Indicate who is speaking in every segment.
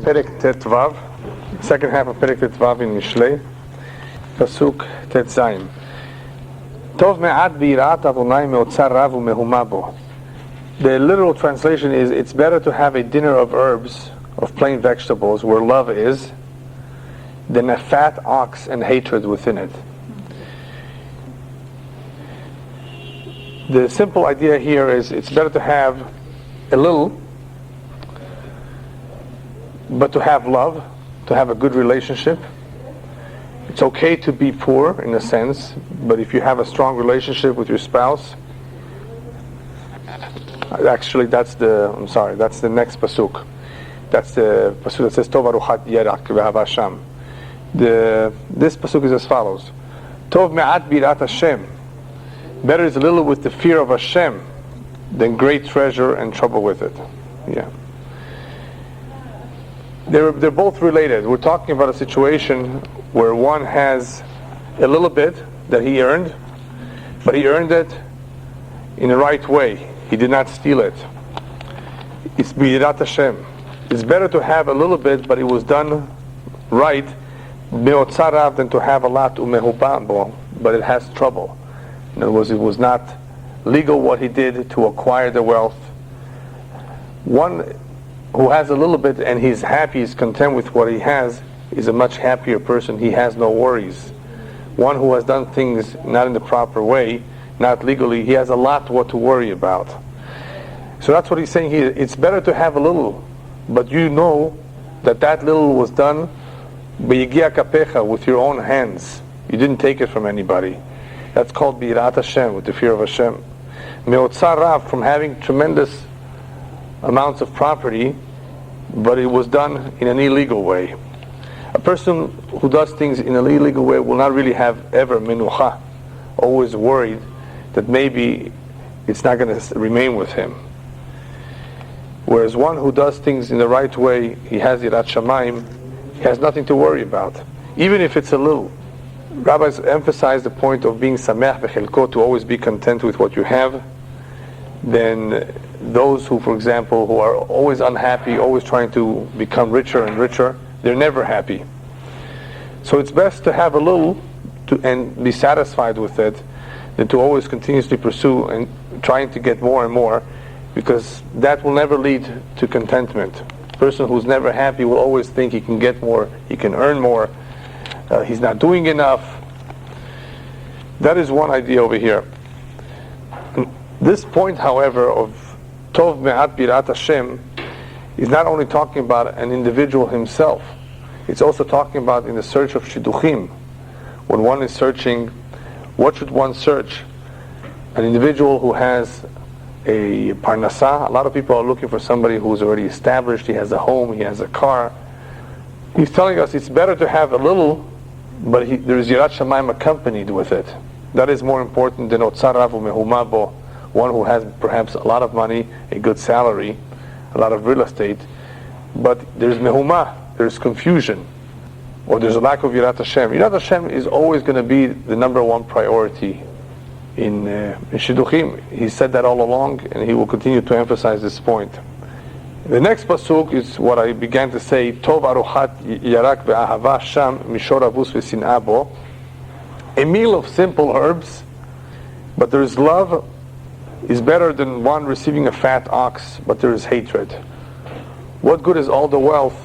Speaker 1: Perek Tetvav, second half of Perek Tetvav in Mishlei, Pasuk Tetzayim. Tov me'at bi'yirat Adonai me'otzar rav u'mehuma bo. The literal translation is, it's better to have a dinner of herbs, of plain vegetables, where love is, than a fat ox and hatred within it. The simple idea here is, it's better to have a little, but to have love, to have a good relationship. It's okay to be poor in a sense, but if you have a strong relationship with your spouse, actually that's the next pasuk. That's the pasuk that says Tov aruchat yerak v'hava sham. This pasuk is as follows: Tov me'at birat Hashem. Better is a little with the fear of Hashem than great treasure and trouble with it. Yeah. They're both related. We're talking about a situation where one has a little bit that he earned, but he earned it in the right way. He did not steal it. It's birat Hashem. It's better to have a little bit, but it was done right, me'otzarav, than to have a lot, u'mehubam, but it has trouble. In other words, it was not legal what he did to acquire the wealth. One who has a little bit and he's happy, he's content with what he has, is a much happier person. He has no worries. One who has done things not in the proper way, not legally, he has a lot what to worry about. So that's what he's saying here. It's better to have a little, but you know that little was done beyigia kapecha, with your own hands. You didn't take it from anybody. That's called birat Hashem, with the fear of Hashem. Me'otzar rav, from having tremendous amounts of property, but it was done in an illegal way. A person who does things in an illegal way will not really have ever menucha, always worried that maybe it's not going to remain with him. Whereas one who does things in the right way, he has yirat shamayim, he has nothing to worry about, even if it's a little. Rabbis emphasize the point of being sameach v'chelko, to always be content with what you have, than those who, for example, who are always unhappy, always trying to become richer and richer, they're never happy. So it's best to have a little and be satisfied with it, than to always continuously pursue and trying to get more and more, because that will never lead to contentment. A person who's never happy will always think he can get more, he can earn more, he's not doing enough. That is one idea over here. This point, however, of Tov me'at birat Hashem is not only talking about an individual himself, it's also talking about in the search of shidduchim. When one is searching, what should one search? An individual who has a parnasah. A lot of people are looking for somebody who's already established, he has a home, he has a car. He's telling us it's better to have a little, but there is yirat shamayim accompanied with it. That is more important than otzar rav u'mehuma bo, one who has perhaps a lot of money, a good salary, a lot of real estate, but there's mehuma, there's confusion, or there's a lack of yirat Hashem. Yirat Hashem is always going to be the number one priority in shidduchim. He said that all along, and he will continue to emphasize this point. The next pasuk is what I began to say: Tov aruchat yarak ve'ahava sham mishor avus v'sin'a bo. A meal of simple herbs, but there is love, is better than one receiving a fat ox, but there is hatred. What good is all the wealth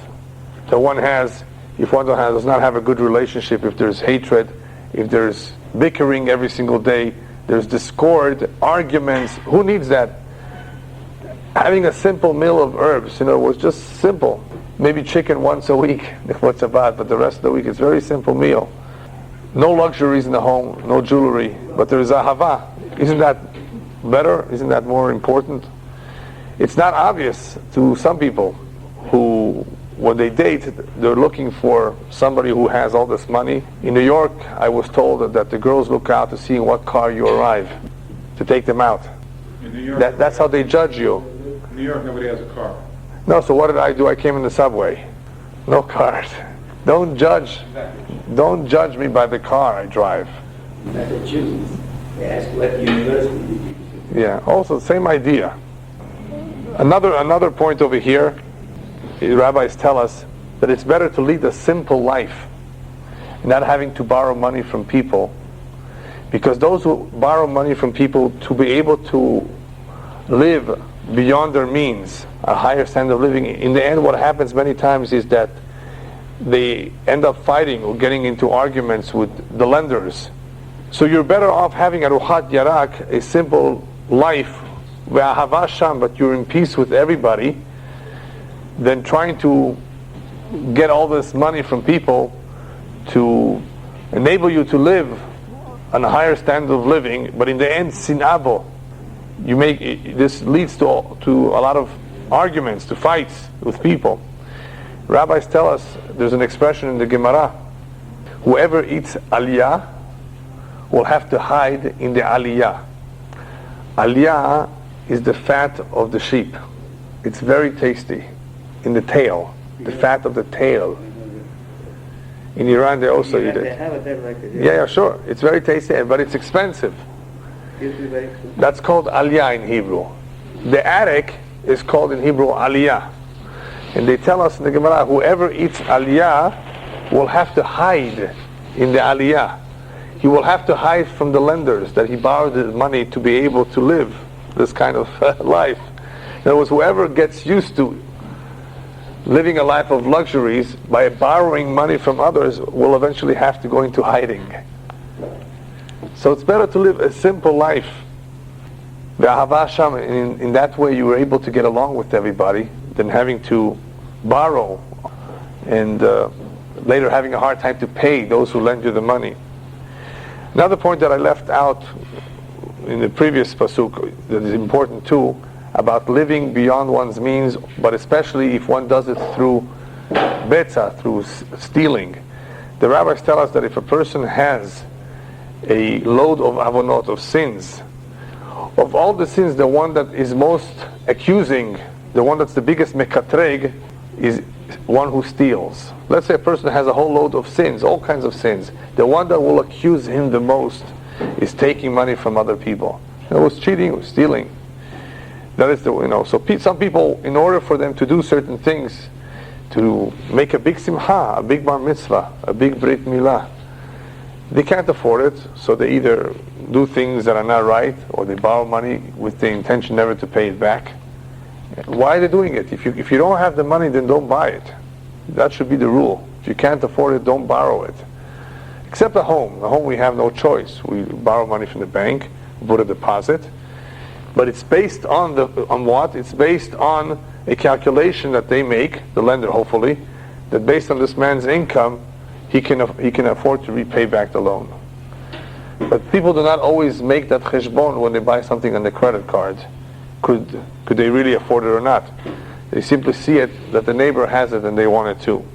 Speaker 1: that one has if one does not have a good relationship, if there's hatred, if there's bickering every single day, there's discord, arguments? Who needs that? Having a simple meal of herbs, was just simple. Maybe chicken once a week, what's about, but the rest of the week it's a very simple meal. No luxuries in the home, no jewelry, but there's ahava. Isn't that better? Isn't that more important? It's not obvious to some people who, when they date, they're looking for somebody who has all this money. In New York, I was told that the girls look out to see in what car you arrive, to take them out.
Speaker 2: In New York,
Speaker 1: that's how they judge you.
Speaker 2: In New York, nobody has a car.
Speaker 1: No, so what did I do? I came in the subway. No cars. Don't judge me by the car I drive.
Speaker 3: Like the Jews, they ask what university did you go to?
Speaker 1: Yeah, also same idea. Another point over here. rabbis tell us that it's better to lead a simple life, not having to borrow money from people, because those who borrow money from people to be able to live beyond their means, a higher standard of living, in the end what happens many times is that they end up fighting or getting into arguments with the lenders. So you're better off having a ruchat yarak, a simple life, ve'ahava sham, but you're in peace with everybody, than trying to get all this money from people to enable you to live on a higher standard of living, but in the end, sinabo. This leads to a lot of arguments, to fights with people. Rabbis tell us, there's an expression in the Gemara, whoever eats aliyah will have to hide in the aliyah. Aliyah is the fat of the sheep. It's very tasty. In the tail, the fat of the tail. In Iran they also eat it. Yeah, sure. It's very tasty, but it's expensive. That's called aliyah in Hebrew. The attic is called in Hebrew aliyah. And they tell us in the Gemara, whoever eats aliyah will have to hide in the aliyah. He will have to hide from the lenders that he borrowed his money to be able to live this kind of life. In other words, whoever gets used to living a life of luxuries by borrowing money from others will eventually have to go into hiding. So it's better to live a simple life. In that way you were able to get along with everybody than having to borrow and later having a hard time to pay those who lend you the money. Another point that I left out in the previous pasuk that is important too, about living beyond one's means, but especially if one does it through betza, through stealing. The rabbis tell us that if a person has a load of avonot, of sins, of all the sins, the one that is most accusing, the one that's the biggest mekatreg, is one who steals. Let's say a person has a whole load of sins, all kinds of sins. The one that will accuse him the most is taking money from other people. It was cheating, it was stealing. That is so some people, in order for them to do certain things, to make a big simcha, a big bar mitzvah, a big brit milah, they can't afford it, so they either do things that are not right, or they borrow money with the intention never to pay it back. Why are they doing it? If you don't have the money, then don't buy it. That should be the rule. If you can't afford it, don't borrow it. Except at home. At home we have no choice. We borrow money from the bank, put a deposit. But it's based on what? It's based on a calculation that they make, the lender hopefully, that based on this man's income, he can afford to repay back the loan. But people do not always make that cheshbon when they buy something on the credit card. Could they really afford it or not? They simply see it that the neighbor has it and they want it too.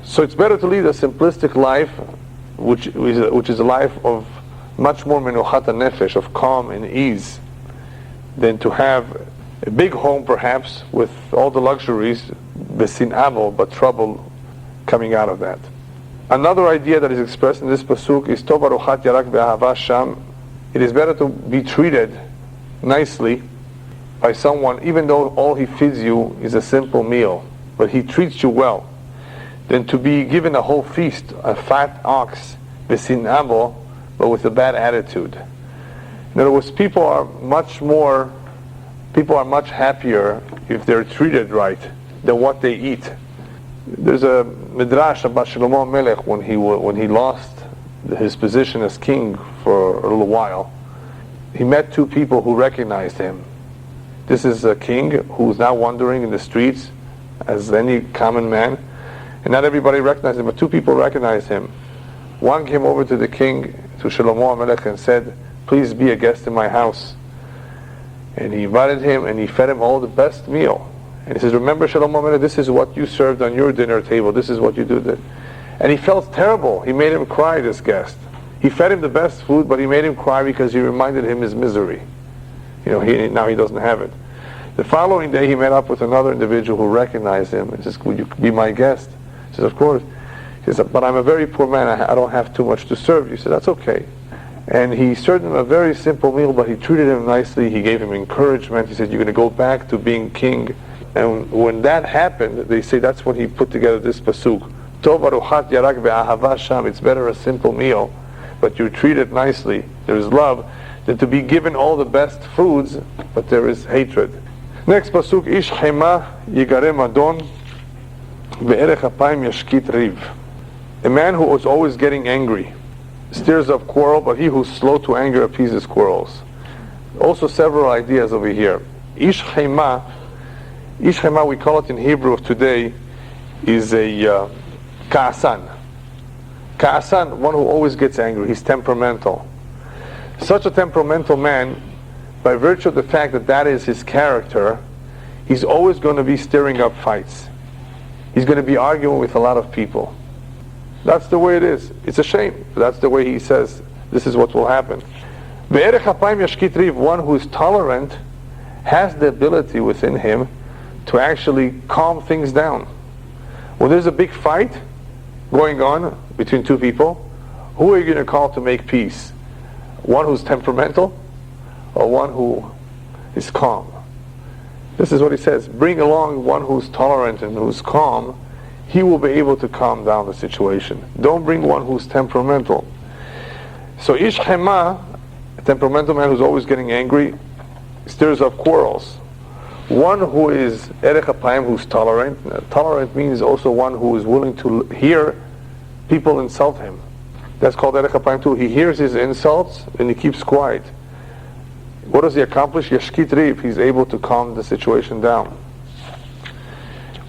Speaker 1: So it's better to lead a simplistic life, which is a life of much more menuchat nefesh, of calm and ease, than to have a big home perhaps with all the luxuries, besin'avo, but trouble coming out of that. Another idea that is expressed in this pasuk is tov aruchat yarak be'ahava sham. It is better to be treated nicely by someone, even though all he feeds you is a simple meal, but he treats you well, than to be given a whole feast, a fat ox, besin'avo, but with a bad attitude. In other words, people are much happier if they're treated right than what they eat. There's a midrash about Shlomo Melech when he lost his position as king for a little while. He met two people who recognized him. This is a king who's now wandering in the streets as any common man, and not everybody recognized him, but two people recognized him. One came over to the king, to Shlomo Melech, and said, "Please be a guest in my house." And he invited him and he fed him all the best meal. And he says, "Remember, Shlomo Melech, this is what you served on your dinner table. This is what you do." And he felt terrible. He made him cry, this guest. He fed him the best food, but he made him cry because he reminded him his misery. Now he doesn't have it. The following day he met up with another individual who recognized him and says, "Would you be my guest?" He says, "Of course." He says, "But I'm a very poor man. I don't have too much to serve you." He said, "That's okay." And he served him a very simple meal, but he treated him nicely. He gave him encouragement. He said, "You're going to go back to being king And when that happened, they say that's when he put together this pasuk. Tov arochat yarak ve'ahava sham. It's better a simple meal, but you treat it nicely. There's love, than to be given all the best foods, but there is hatred. Next pasuk, ish chema yigarem adon ve'erech apayim yashkit riv. A man who is always getting angry stirs up quarrel, but he who's slow to anger appeases quarrels. Also several ideas over here. Ish chema, we call it in Hebrew of today, is a ka'asan. Ka'asan, one who always gets angry. He's temperamental. Such a temperamental man, by virtue of the fact that that is his character, he's always going to be stirring up fights. He's going to be arguing with a lot of people. That's the way it is. It's a shame. That's the way he says this is what will happen. One who is tolerant has the ability within him to actually calm things down. When there's a big fight going on between two people, who are you going to call to make peace? One who's temperamental or one who is calm? This is what he says. Bring along one who's tolerant and who's calm. He will be able to calm down the situation. Don't bring one who's temperamental. So ish chema, a temperamental man who's always getting angry, stirs up quarrels. One who is erech apayim, who's tolerant. Tolerant means also one who is willing to hear people insult him. That's called erech apayim too. He hears his insults and he keeps quiet. What does he accomplish? Yashkit riv. He's able to calm the situation down.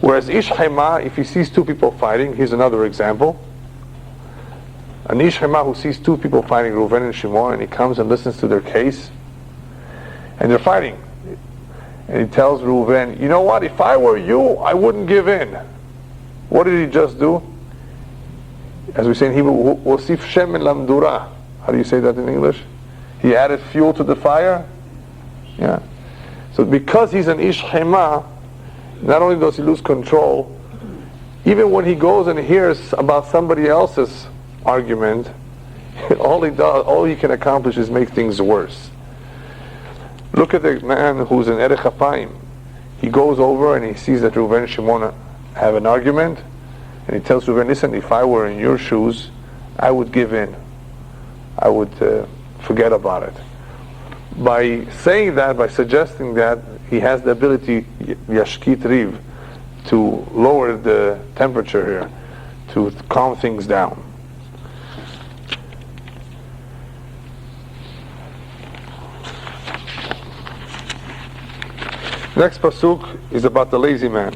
Speaker 1: Whereas ish chema, if he sees two people fighting, here's another example. An ish chema who sees two people fighting, Reuven and Shimon, and he comes and listens to their case, and they're fighting. And he tells Reuven, you know what, if I were you, I wouldn't give in. What did he just do? As we say in Hebrew, Wosif shemen lamdura. How do you say that in English? He added fuel to the fire? Yeah. So because he's an ish chema, not only does he lose control, even when he goes and hears about somebody else's argument, all he can accomplish is make things worse. Look at the man who's an erech apayim. He goes over and he sees that Reuven and Shimon have an argument, and he tells Reuven, listen, if I were in your shoes, I would give in. I would forget about it. By saying that, by suggesting that, he has the ability, yashkit riv, to lower the temperature here, to calm things down. Next pasuk is about the lazy man.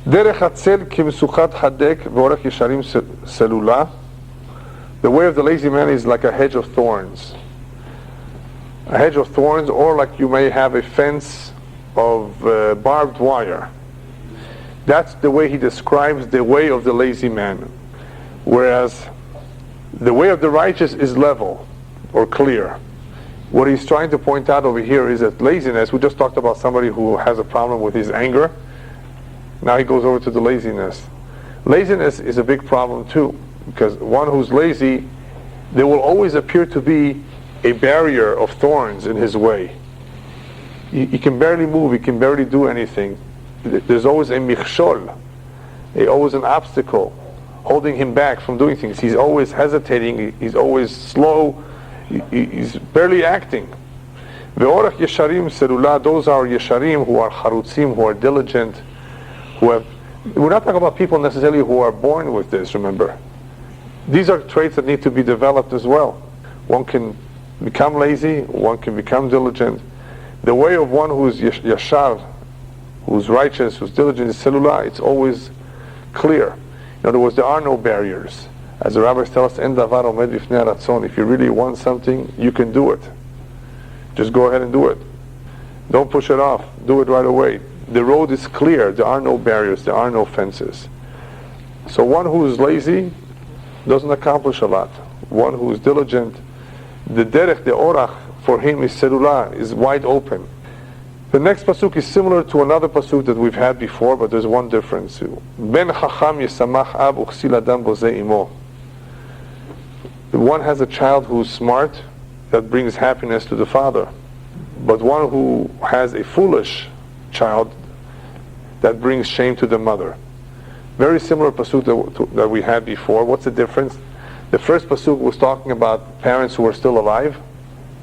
Speaker 1: Derech hatzel kimsuchat hadek v'orech yesharim selula. The way of the lazy man is like a hedge of thorns. A hedge of thorns, or like you may have a fence of barbed wire. That's the way he describes the way of the lazy man. Whereas the way of the righteous is level or clear. What he's trying to point out over here is that laziness, we just talked about somebody who has a problem with his anger. Now he goes over to the laziness. Laziness is a big problem too, because one who's lazy, there will always appear to be a barrier of thorns in his way. He can barely move, he can barely do anything. There's always a michshol, always an obstacle holding him back from doing things. He's always hesitating, he's always slow, he's barely acting. Ve'orach yesharim serula, those are yesharim who are charutzim, who are diligent, we're not talking about people necessarily who are born with this, remember. These are traits that need to be developed as well. One can become lazy, one can become diligent. The way of one who is yashar, who's righteous, who's diligent, is selula, it's always clear. In other words, there are no barriers. As the rabbis tell us, En davar omed bifnei haratzon, if you really want something, you can do it. Just go ahead and do it. Don't push it off. Do it right away. The road is clear. There are no barriers. There are no fences. So one who is lazy doesn't accomplish a lot. One who is diligent, the derech, the orach, for him is selula, is wide open. The next pasuk is similar to another pasuk that we've had before, but there's one difference. Ben chacham yesamach ab uchsil adam bozeh imo. One has a child who's smart, that brings happiness to the father. But one who has a foolish child that brings shame to the mother. Very similar pasuk that we had before. What's the difference? The first pasuk was talking about parents who are still alive.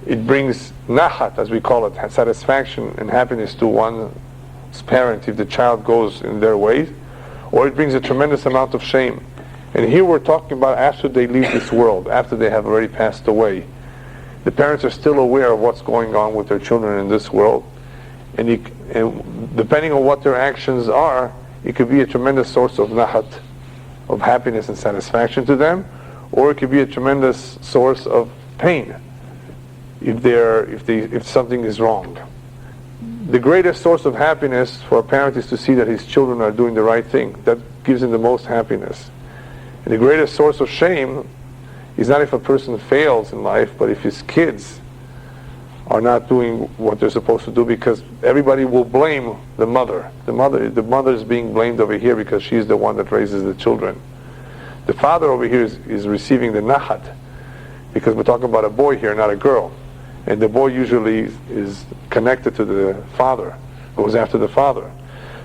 Speaker 1: It brings nachat, as we call it, satisfaction and happiness to one's parent if the child goes in their ways, or it brings a tremendous amount of shame. And here we're talking about after they leave this world, after they have already passed away. The parents are still aware of what's going on with their children in this world, and depending on what their actions are, it could be a tremendous source of nahat, of happiness and satisfaction to them, or it could be a tremendous source of pain if something is wrong. The greatest source of happiness for a parent is to see that his children are doing the right thing. That gives him the most happiness. And the greatest source of shame is not if a person fails in life, but if his kids are not doing what they're supposed to do, because everybody will blame the mother. The mother is being blamed over here because she's the one that raises the children. The father over here is receiving the nahat, because we're talking about a boy here, not a girl. And the boy usually is connected to the father, goes after the father.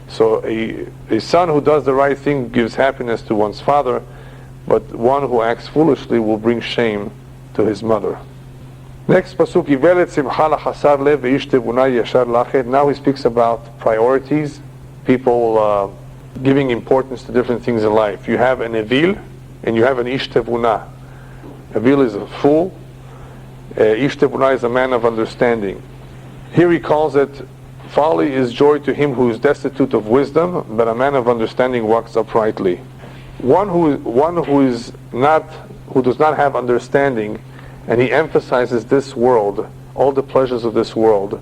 Speaker 1: So a son who does the right thing gives happiness to one's father, but one who acts foolishly will bring shame to his mother. Next pasuk, Ivelet simcha lachasar lev veish tevuna yashar lachet. Now he speaks about priorities, people giving importance to different things in life. You have an evil and you have an ish tevuna. Evil is a fool. Ish tevuna is a man of understanding. Here he calls it, folly is joy to him who is destitute of wisdom, but a man of understanding walks uprightly. One who does not have understanding, and he emphasizes this world, all the pleasures of this world,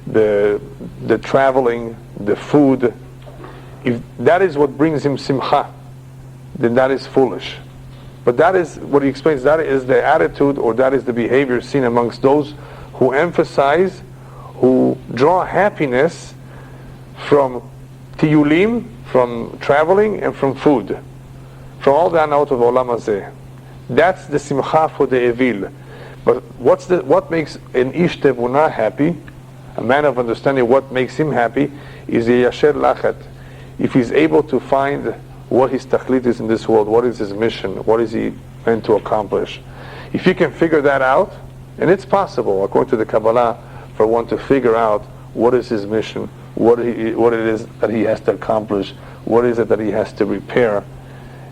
Speaker 1: the traveling, the food, if that is what brings him simcha, then that is foolish. But that is what he explains, that is the attitude, or that is the behavior seen amongst those who emphasize, who draw happiness from tiyulim, from traveling, and from food, from all the anot of olam hazeh. That's the simcha for the evil. But what makes an ish tevuna happy, a man of understanding, what makes him happy, is a yasher lachet. If he's able to find what his tachlit is in this world, what is his mission, what is he meant to accomplish. If he can figure that out, and it's possible, according to the Kabbalah, for one to figure out what is his mission, what it is that he has to accomplish, what is it that he has to repair,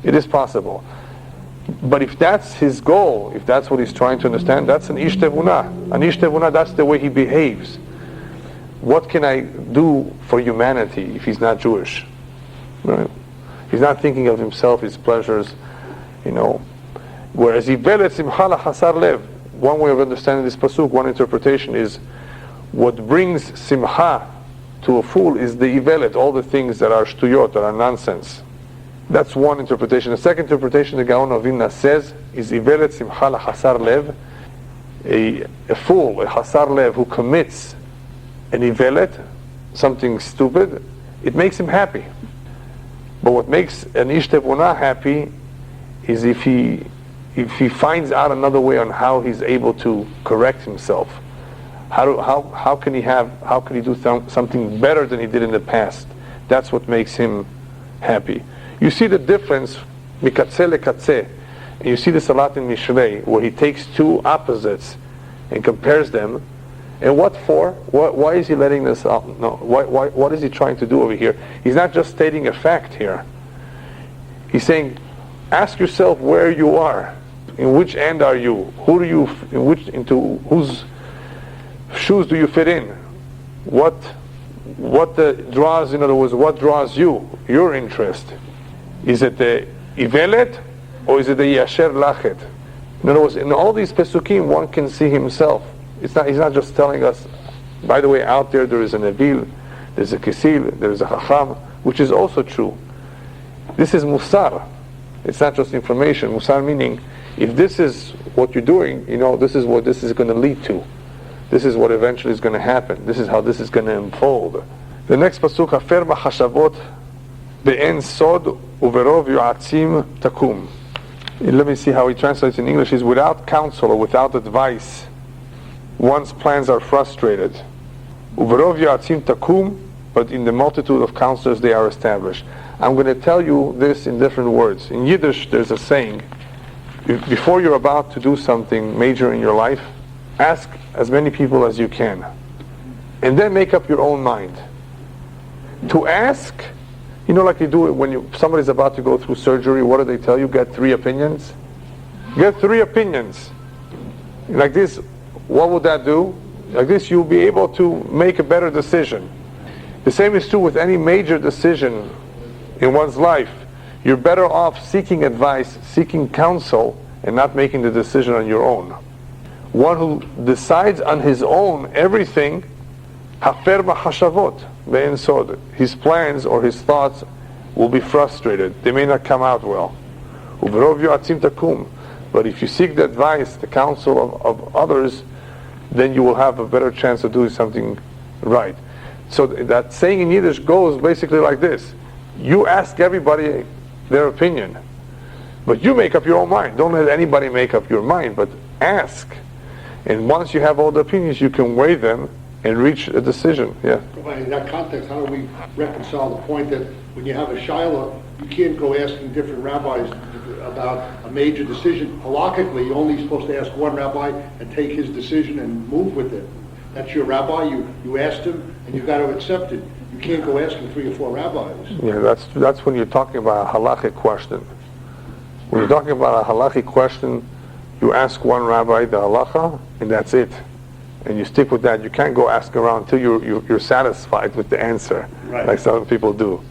Speaker 1: it is possible. But if that's his goal, if that's what he's trying to understand, that's an ish tevuna. An ish tevuna, that's the way he behaves. What can I do for humanity if he's not Jewish? Right? He's not thinking of himself, his pleasures, Whereas Ivelet simcha lachasar lev, one way of understanding this pasuk, one interpretation is, what brings simcha to a fool is the Ivelet, all the things that are shtuyot, that are nonsense. That's one interpretation. The second interpretation the Gaon of Vilna says is Ivelet simcha lachasar lev, a fool, a hasar lev, who commits an Ivelet, something stupid, it makes him happy. But what makes an ish tevuna happy is if he finds out another way on how he's able to correct himself. How can he do something better than he did in the past? That's what makes him happy. You see the difference, mikatzeh lekatzeh, and you see this a lot in Mishlei, where he takes two opposites and compares them. And what for? Why is he letting this out? No. What is he trying to do over here? He's not just stating a fact here. He's saying, ask yourself where you are. In which end are you? Into whose shoes do you fit in? What draws, in other words, what draws you? Your interest. Is it the Ivelet or is it the Yasher Lachet? In other words, in all these Pesukim, one can see himself. He's not just telling us, by the way, out there is an Evil, there's a Kisil, there's a Chacham, which is also true. This is Musar. It's not just information. Musar meaning, if this is what you're doing, this is what this is going to lead to. This is what eventually is going to happen. This is how this is going to unfold. The next pasuk, Hafer b'chashavot be'en sod uverov yu'atzim takum. Let me see how he translates in English. Is without counsel or without advice, one's plans are frustrated. Uverov yu'atzim takum, but in the multitude of counselors they are established. I'm going to tell you this in different words. In Yiddish, there's a saying, before you're about to do something major in your life, ask as many people as you can, and then make up your own mind. To ask, like you do it when somebody's about to go through surgery, what do they tell you? Get 3 opinions? Get 3 opinions. Like this, what would that do? Like this, you'll be able to make a better decision. The same is true with any major decision in one's life. You're better off seeking advice, seeking counsel, and not making the decision on your own. One who decides on his own everything, hafer b'hashavot, be'en sod, his plans or his thoughts will be frustrated. They may not come out well. U'v'rov yo'atzim takum. But if you seek the advice, the counsel of others, then you will have a better chance of doing something right. So that saying in Yiddish goes basically like this. You ask everybody their opinion, but you make up your own mind. Don't let anybody make up your mind, but ask. And once you have all the opinions, you can weigh them and reach a decision. Yeah.
Speaker 4: In that context, how do we reconcile the point that when you have a shiloh, you can't go asking different rabbis about a major decision? Halakhically, you're only supposed to ask one rabbi and take his decision and move with it. That's your rabbi. You asked him, and you got to accept it. You can't go asking 3 or 4 rabbis.
Speaker 1: Yeah, that's when you're talking about a halakhic question. When you're talking about a halakhic question, you ask one rabbi the halakha, and that's it. And you stick with that. You can't go ask around until you're satisfied with the answer,
Speaker 4: right,
Speaker 1: like some people do.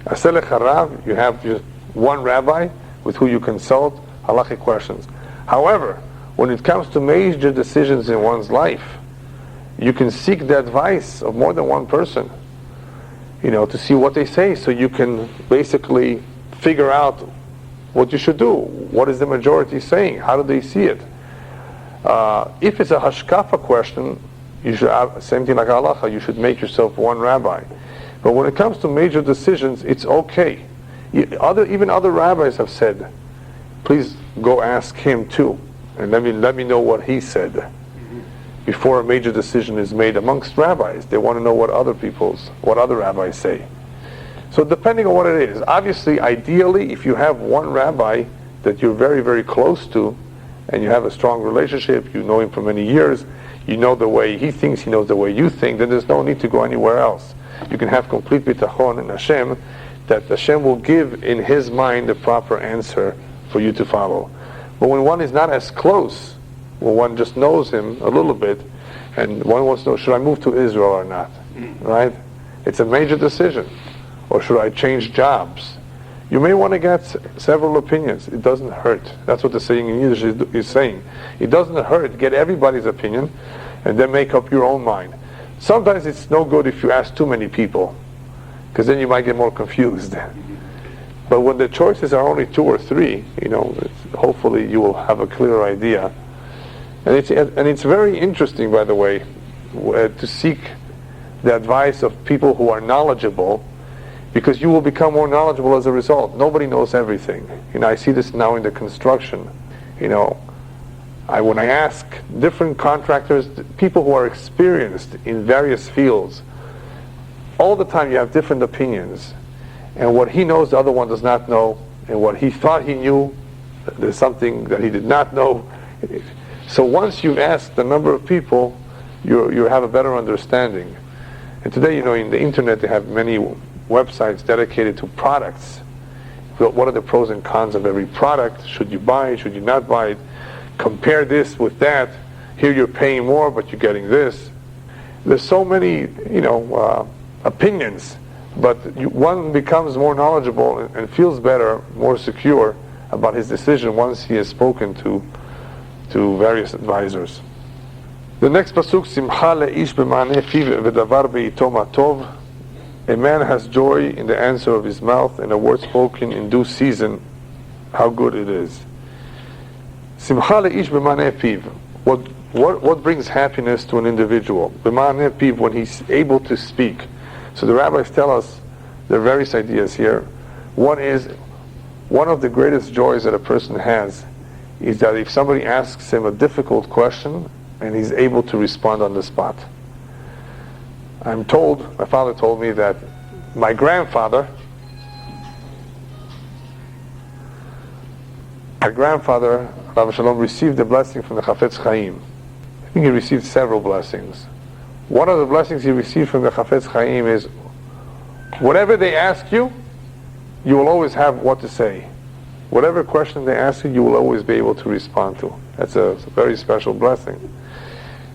Speaker 1: Aselech harav, you have just one rabbi with who you consult halakhic questions. However, when it comes to major decisions in one's life, you can seek the advice of more than one person, to see what they say, so you can basically figure out what you should do. What is the majority saying? How do they see it? If it's a hashkafa question, you should have, same thing like halacha, you should make yourself one rabbi. But when it comes to major decisions, it's okay. Even other rabbis have said, please go ask him too, and let me know what he said. Before a major decision is made amongst rabbis, they want to know what other rabbis say. So depending on what it is, obviously, ideally, if you have one rabbi that you're very, very close to, and you have a strong relationship, you know him for many years, you know the way he thinks, he knows the way you think, then there's no need to go anywhere else. You can have complete bitachon in Hashem, that Hashem will give in his mind the proper answer for you to follow. But when one is not as close, when one just knows him a little bit, and one wants to know, should I move to Israel or not? Right? It's a major decision. Or should I change jobs? You may want to get several opinions. It doesn't hurt. That's what the saying in Yiddish is saying. It doesn't hurt. Get everybody's opinion, and then make up your own mind. Sometimes it's no good if you ask too many people, because then you might get more confused. But when the choices are only 2 or 3, hopefully you will have a clear idea. And it's very interesting, by the way, to seek the advice of people who are knowledgeable, because you will become more knowledgeable as a result. Nobody knows everything. I see this now in the construction. When I ask different contractors, people who are experienced in various fields, all the time you have different opinions. And what he knows, the other one does not know. And what he thought he knew, there's something that he did not know. So once you've asked a number of people, you have a better understanding. And today, in the internet, they have many websites dedicated to products. What are the pros and cons of every product? Should you buy it? Should you not buy it? Compare this with that. Here you're paying more, but you're getting this. There's so many, opinions, but one becomes more knowledgeable and feels better, more secure about his decision once he has spoken to various advisors. The next pasuk, Simcha le'ish b'ma'aneh fiv v'davar be'ito ma tov. A man has joy in the answer of his mouth, and a word spoken in due season, how good it is. Simcha le'ish b'ma'aneh fiv. What brings happiness to an individual? B'ma'aneh fiv, when he's able to speak. So the rabbis tell us there are various ideas here. One of the greatest joys that a person has is that if somebody asks him a difficult question and he's able to respond on the spot. I'm told, my father told me that my grandfather, Rav Shalom, received the blessing from the Chafetz Chaim. I think he received several blessings. One of the blessings he received from the Chafetz Chaim is, whatever they ask you, you will always have what to say. Whatever question they ask you, you will always be able to respond to. That's a very special blessing.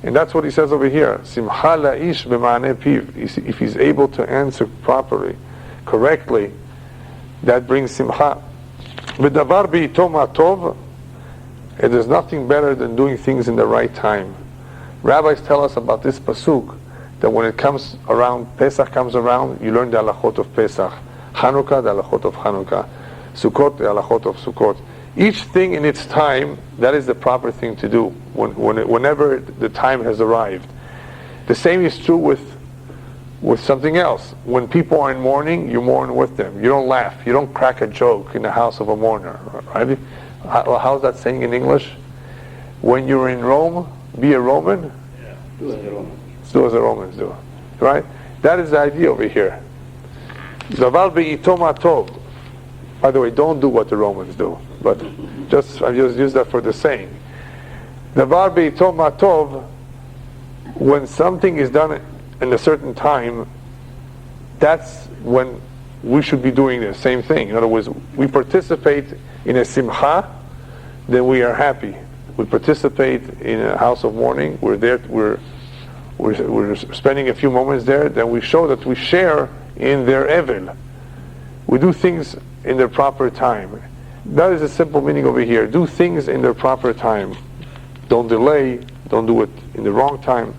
Speaker 1: And that's what he says over here. Simcha la'ish b'ma'aneh piv. If he's able to answer properly, correctly, that brings simcha. V'davar bi'ito ma tov. It is nothing better than doing things in the right time. Rabbis tell us about this pasuk, that when it comes around, Pesach comes around, you learn the halachot of Pesach. Hanukkah, the halachot of Hanukkah. Sukkot, the halachot of Sukkot. Each thing in its time, that is the proper thing to do, whenever the time has arrived. The same is true with something else. When people are in mourning, you mourn with them. You don't laugh. You don't crack a joke in the house of a mourner. Right? How's that saying in English? When you're in Rome, be a Roman.
Speaker 3: Yeah. Do as the Romans.
Speaker 1: Do as the Romans do. Right? That is the idea over here. Zaval be'ito ma tov. By the way, don't do what the Romans do. But I just use that for the saying. Davar be'ito ma tov. When something is done in a certain time, that's when we should be doing the same thing. In other words, we participate in a simcha, then we are happy. We participate in a house of mourning. We're there. We're spending a few moments there. Then we show that we share in their evil. We do things in their proper time. That is a simple meaning over here. Do things in their proper time. Don't delay. Don't do it in the wrong time.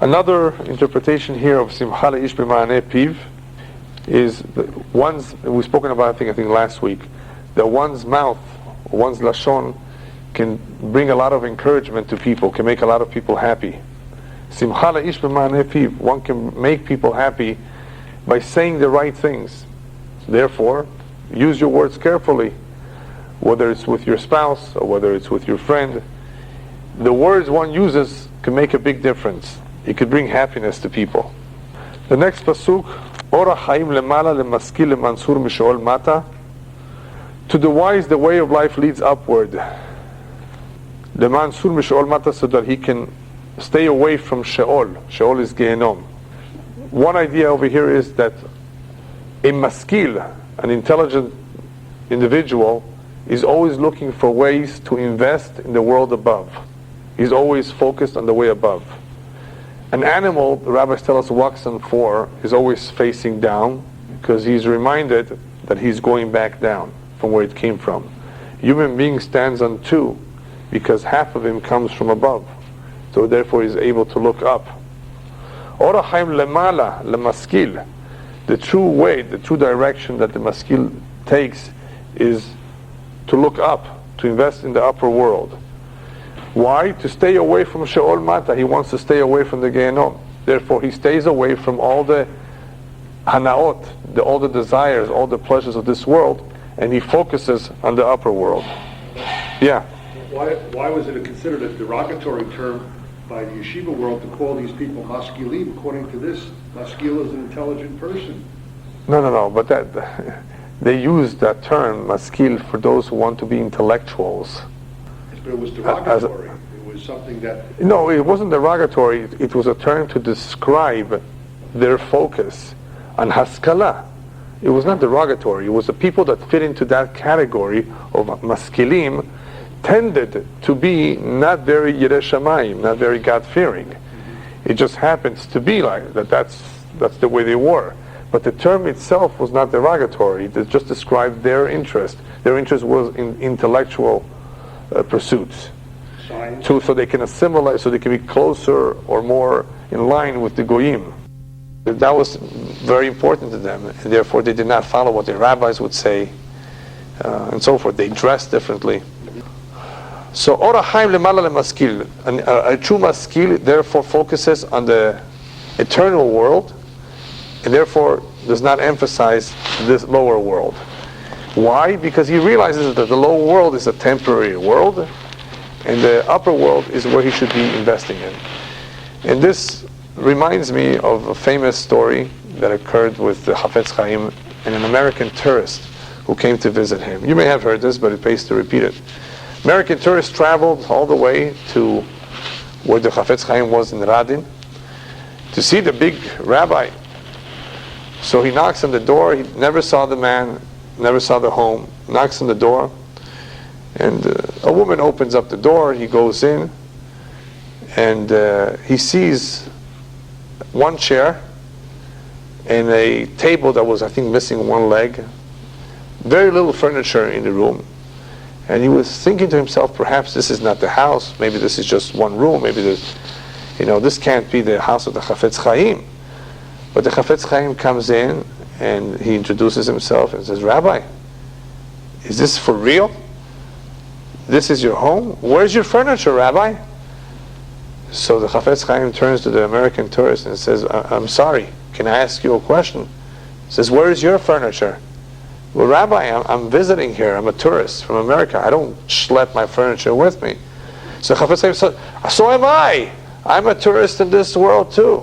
Speaker 1: Another interpretation here of Simcha Le'ish B'Ma'aneh Piv is one's, we've spoken about I think last week, that one's mouth, one's lashon can bring a lot of encouragement to people, can make a lot of people happy. Simcha Le'ish B'Ma'aneh Piv, one can make people happy by saying the right things. Therefore, use your words carefully, whether it's with your spouse or whether it's with your friend. The words one uses can make a big difference. It could bring happiness to people. The next pasuk, Ora Chaim lemala lemaskil lemansur misheol mata. To the wise, the way of life leads upward. Lemansur misheol mata, so that he can stay away from Sheol. Sheol is Gehenom. One idea over here is that a maskil, an intelligent individual, is always looking for ways to invest in the world above. He's always focused on the way above. An animal, the rabbis tell us, walks on four, is always facing down because he's reminded that he's going back down from where it came from. Human being stands on two because half of him comes from above. So therefore he's able to look up. Ora chaim lemala lemaskil. The true way, the true direction that the maskil takes is to look up, to invest in the upper world. Why? To stay away from Sheol Mata. He wants to stay away from the Gehenom. Therefore, he stays away from all the hanaot, all the desires, all the pleasures of this world, and he focuses on the upper world. Yeah?
Speaker 4: Why was it considered a derogatory term by the yeshiva world to call these people maskilim? According to this, maskil is an intelligent person.
Speaker 1: No. But that they use that term, maskil, for those who want to be intellectuals.
Speaker 4: But it was derogatory. It was something that...
Speaker 1: No, it wasn't derogatory. It was a term to describe their focus on haskalah. It was not derogatory. It was the people that fit into that category of maskilim tended to be not very yireh shamayim, not very God-fearing. It just happens to be like that. That's the way they were. But the term itself was not derogatory. It just described their interest. Their interest was in intellectual pursuits, so they can assimilate, so they can be closer or more in line with the goyim. That was very important to them, and therefore they did not follow what the rabbis would say, and so forth. They dressed differently. So Ora Chaim lemala lemaskil, a true maskil therefore focuses on the eternal world, and therefore does not emphasize this lower world. Why? Because he realizes that the lower world is a temporary world, And the upper world is where he should be investing in. And this reminds me of a famous story that occurred with the Hafetz Chaim and an American tourist who came to visit him. You may have heard this, but it pays to repeat it. American tourist traveled all the way to where the Hafetz Chaim was in Radin to see the big rabbi. So he knocks on the door. He never saw the man, never saw the home. Knocks on the door, and a woman opens up the door. He goes in, and he sees one chair and a table that was, I think, missing one leg. Very little furniture in the room. And he was thinking to himself, perhaps this is not the house. Maybe this is just one room. Maybe this can't be the house of the Chafetz Chaim. But the Chafetz Chaim comes in and he introduces himself and says, Rabbi, is this for real? This is your home? Where's your furniture, Rabbi? So the Chafetz Chaim turns to the American tourist and says, I'm sorry, can I ask you a question? He says, where is your furniture? Well, Rabbi, I'm visiting here. I'm a tourist from America. I don't schlep my furniture with me. So Chafetz Chaim said, so am I. I'm a tourist in this world too.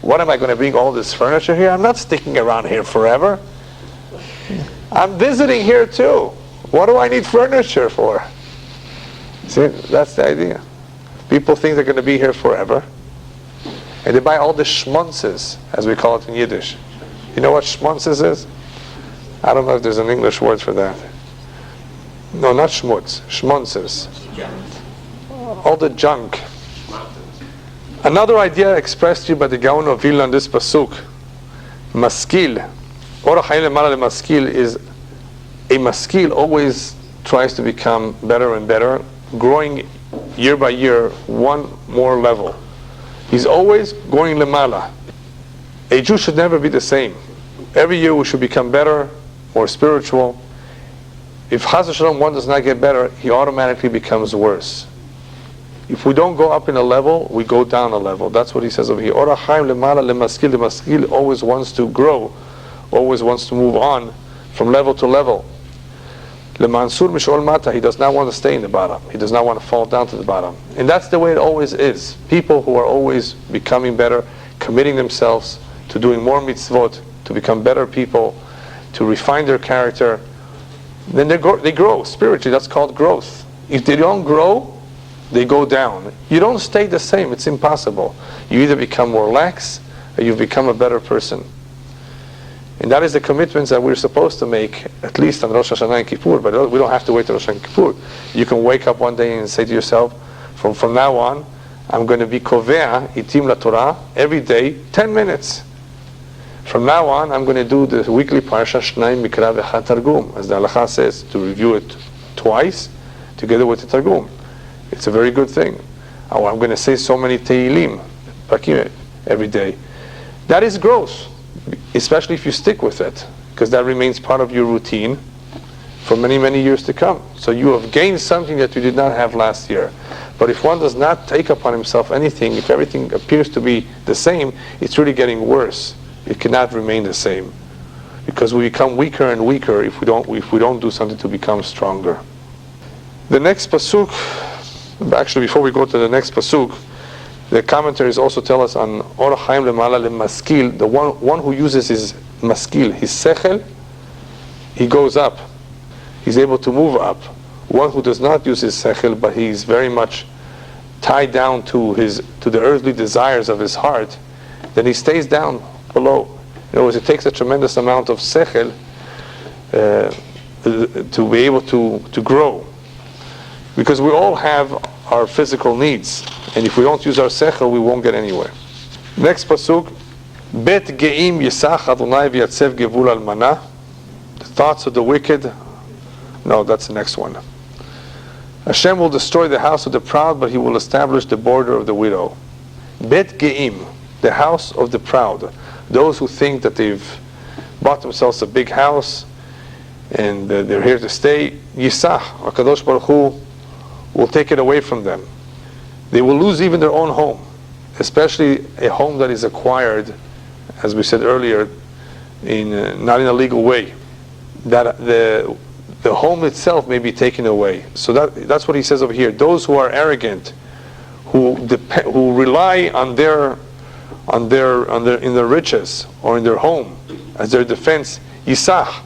Speaker 1: What, am I going to bring all this furniture here? I'm not sticking around here forever. I'm visiting here too. What do I need furniture for? See, that's the idea. People think they're going to be here forever. And they buy all the schmunzes, as we call it in Yiddish. You know what schmunzes is? I don't know if there's an English word for that. No, not schmutz, schmunzes. All the junk. Another idea expressed to you by the Gaon of Vilna on this pasuk, maskil. Orach Chaim Lemala Maskil is a maskil always tries to become better and better, growing year by year one more level. He's always going lemala. A Jew should never be the same. Every year we should become better, more spiritual. If Chas v'Shalom one does not get better, he automatically becomes worse. If we don't go up in a level, we go down a level. That's what he says over here. Orach Chaim lemala lemaskil. The maskil always wants to grow, always wants to move on from level to level. Lemansur mishol mata. He does not want to stay in the bottom. He does not want to fall down to the bottom. And that's the way it always is. People who are always becoming better, committing themselves to doing more mitzvot, to become better people, to refine their character, then they grow spiritually. That's called growth. If they don't grow, they go down. You don't stay the same. It's impossible. You either become more lax or you become a better person. And that is the commitments that we're supposed to make, at least on Rosh Hashanah and Kippur, but we don't have to wait till Rosh Hashanah and Kippur. You can wake up one day and say to yourself, from now on, I'm going to be kovea itim la Torah every day, 10 minutes. From now on, I'm going to do the weekly parsha Shnai Mikra V'Echad Targum, as the halakha says, to review it twice, together with the Targum. It's a very good thing. Oh, I'm going to say so many Tehillim every day. That is growth, especially if you stick with it, because that remains part of your routine for many, many years to come. So you have gained something that you did not have last year. But if one does not take upon himself anything, if everything appears to be the same, it's really getting worse. It cannot remain the same, because we become weaker and weaker if we don't do something to become stronger. The next pasuk, actually before we go to the next pasuk, the commentaries also tell us on Orach Chaim Lemala Lemaskil, the one who uses his maskil, his sechel, he goes up. He's able to move up. One who does not use his sechel, but he's very much tied down to the earthly desires of his heart, then he stays down below. In other words, it takes a tremendous amount of sechel to be able to grow. Because we all have our physical needs, and if we don't use our sechel, we won't get anywhere. Next pasuk, Bet geim yisach Adonai v'yatzev gevul almana. The thoughts of the wicked. No, that's the next one. Hashem will destroy the house of the proud, but He will establish the border of the widow. Bet geim, the house of the proud. Those who think that they've bought themselves a big house and they're here to stay. Yisach, HaKadosh Baruch Hu will take it away from them. They will lose even their own home, especially a home that is acquired, as we said earlier, not in a legal way. That the home itself may be taken away. So that's what he says over here. Those who are arrogant, who rely on their in their riches or in their home as their defense, Yisach,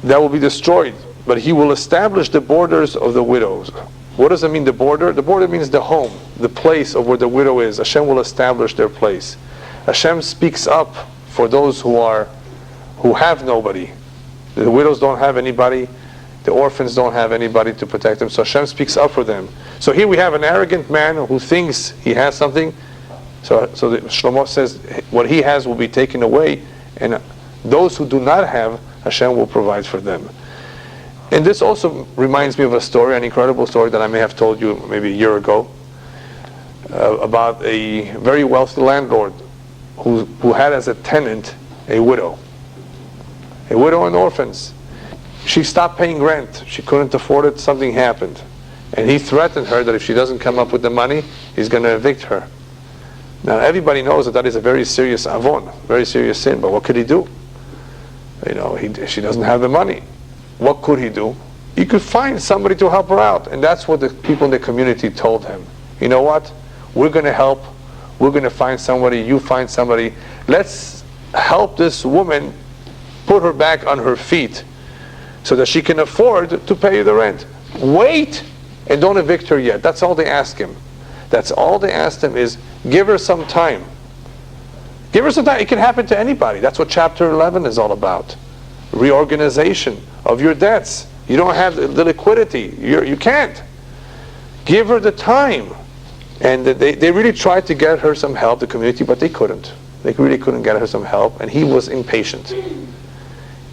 Speaker 1: that will be destroyed. But he will establish the borders of the widows. What does it mean, the border? The border means the home, the place of where the widow is. Hashem will establish their place. Hashem speaks up for those who have nobody. The widows don't have anybody. The orphans don't have anybody to protect them. So Hashem speaks up for them. So here we have an arrogant man who thinks he has something. So Shlomo says what he has will be taken away, and those who do not have, Hashem will provide for them. And this also reminds me of a story, an incredible story that I may have told you maybe a year ago, about a very wealthy landlord who had as a tenant a widow and orphans. She stopped paying rent. She couldn't afford it. Something happened. And he threatened her that if she doesn't come up with the money, he's going to evict her. Now everybody knows that is a very serious avon, very serious sin, but what could he do? She doesn't have the money. What could he do? He could find somebody to help her out. And that's what the people in the community told him. You know what? We're going to help. We're going to find somebody. You find somebody. Let's help this woman put her back on her feet so that she can afford to pay the rent. Wait and don't evict her yet. That's all they ask him. That's all they asked him is give her some time. Give her some time. It can happen to anybody. That's what chapter 11 is all about. Reorganization of your debts. You don't have the liquidity. You can't. Give her the time. And they really tried to get her some help, the community, but they couldn't. They really couldn't get her some help, and he was impatient.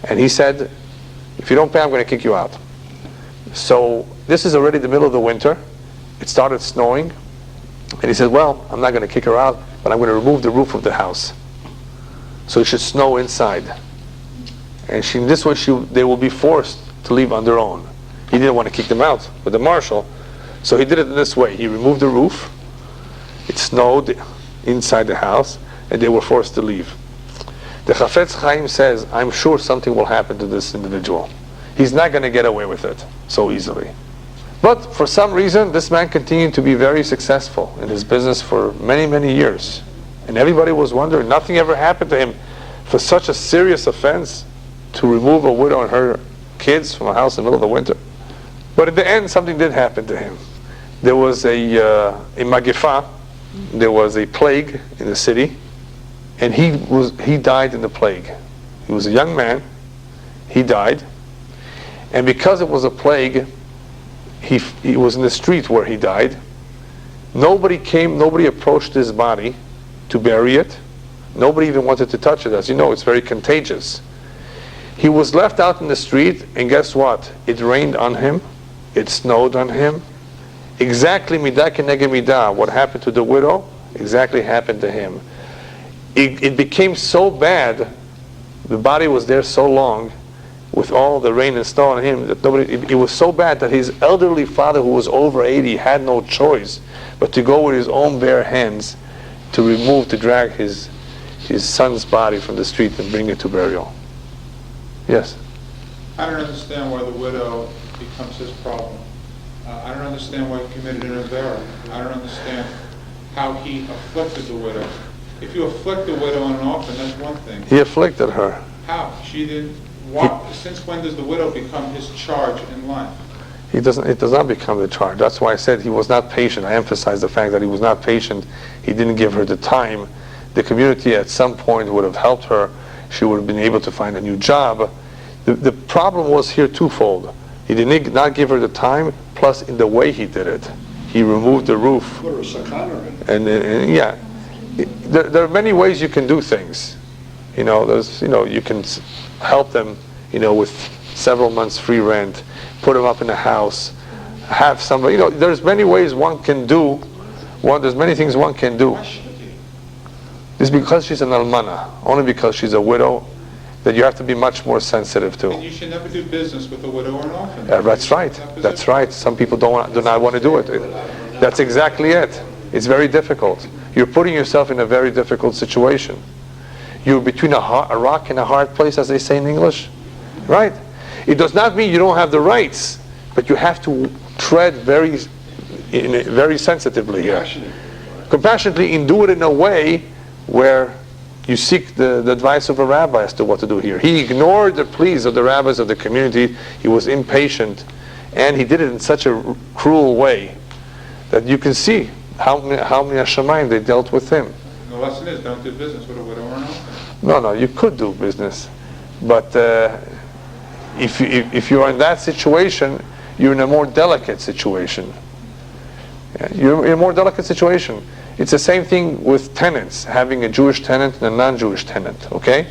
Speaker 1: And he said, if you don't pay, I'm going to kick you out. So this is already the middle of the winter. It started snowing. And he said, well, I'm not going to kick her out, but I'm going to remove the roof of the house. So it should snow inside. And this way they will be forced to leave on their own. He didn't want to kick them out with the marshal. So he did it in this way. He removed the roof. It snowed inside the house, and they were forced to leave. The Chafetz Chaim says, I'm sure something will happen to this individual. He's not going to get away with it so easily. But for some reason, this man continued to be very successful in his business for many, many years. And everybody was wondering, nothing ever happened to him for such a serious offense, to remove a widow and her kids from a house in the middle of the winter. But at the end, something did happen to him. There was a magifa, there was a plague in the city, and he died in the plague. He was a young man, he died, and because it was a plague, he was in the street where he died. Nobody approached his body to bury it. Nobody even wanted to touch it. As you know, it's very contagious. He was left out in the street, and guess what? It rained on him. It snowed on him. Exactly midah keneged midah. What happened to the widow exactly happened to him. It became so bad, the body was there so long, with all the rain and snow on him, that it was so bad that his elderly father, who was over 80, had no choice but to go with his own bare hands to drag his son's body from the street and bring it to burial. Yes?
Speaker 2: I don't understand why the widow becomes his problem. I don't understand why he committed an avera. I don't understand how he afflicted the widow. If you afflict the widow and an orphan, that's one thing.
Speaker 1: He afflicted her.
Speaker 2: How? She didn't. Since when does the widow become his charge in life?
Speaker 1: It does not become the charge. That's why I said he was not patient. I emphasize the fact that he was not patient. He didn't give her the time. The community at some point would have helped her. She would have been able to find a new job. The problem was here twofold. He did not give her the time, plus in the way he did it. He removed the roof. And yeah, there are many ways you can do things. You can help them, with several months free rent, put them up in a house, have somebody, there's many ways one can do. There's many things one can do. It's because she's an almana, only because she's a widow, that you have to be much more sensitive to.
Speaker 2: And you should never do business with a widow or an orphan.
Speaker 1: That's right. That's right. Some people do not want to do it. That's exactly it. It's very difficult. You're putting yourself in a very difficult situation. You're between a rock and a hard place, as they say in English, right? It does not mean you don't have the rights, but you have to tread very sensitively here. Compassionately, and do it in a way where you seek the advice of a rabbi as to what to do here. He ignored the pleas of the rabbis of the community. He was impatient, and he did it in such a cruel way that you can see how many Hashemayim they dealt with him.
Speaker 2: The lesson is, don't do business with a widow or an orphan.
Speaker 1: No, you could do business, but if you are in that situation, you're in a more delicate situation. You're in a more delicate situation. It's the same thing with tenants, having a Jewish tenant and a non-Jewish tenant, okay?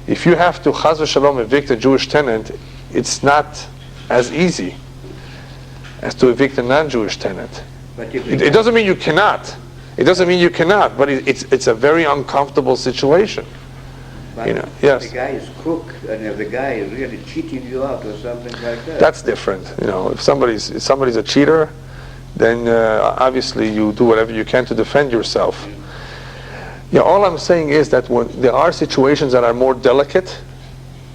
Speaker 1: If you have to chas v'shalom evict a Jewish tenant, it's not as easy as to evict a non-Jewish tenant.
Speaker 3: But if
Speaker 1: It doesn't mean you cannot. It doesn't mean you cannot, but it's a very uncomfortable situation.
Speaker 3: but
Speaker 1: You know, yes.
Speaker 3: the guy is crook, and if the guy is really cheating you out or something like that.
Speaker 1: That's different. You know, if somebody's a cheater, then obviously you do whatever you can to defend yourself. Yeah, all I'm saying is that when there are situations that are more delicate,